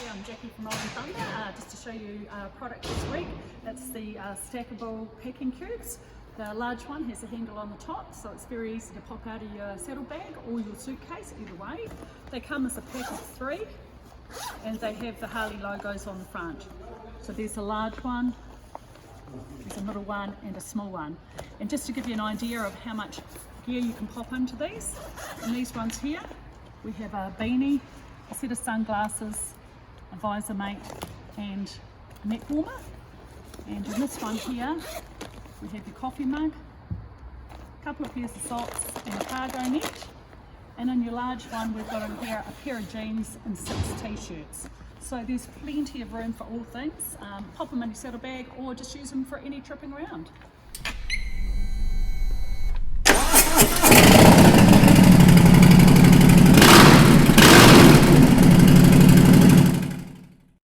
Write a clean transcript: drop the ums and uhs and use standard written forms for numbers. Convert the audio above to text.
I'm Jackie from Rolling Thunder, just to show you a product this week. It's the stackable packing cubes. The large one has a handle on the top, so it's very easy to pop out of your saddlebag or your suitcase, either way. They come as a pack of 3, and they have the Harley logos on the front. So there's a large one, there's a middle one and a small one. And just to give you an idea of how much gear you can pop into these, in these ones here, we have a beanie, a set of sunglasses, a visor mate and a neck warmer. And in this one here, we have your coffee mug, a couple of pairs of socks and a cargo net. And in your large one, we've got in here a pair of jeans and 6 t-shirts. So there's plenty of room for all things. Pop them in your saddlebag or just use them for any tripping around.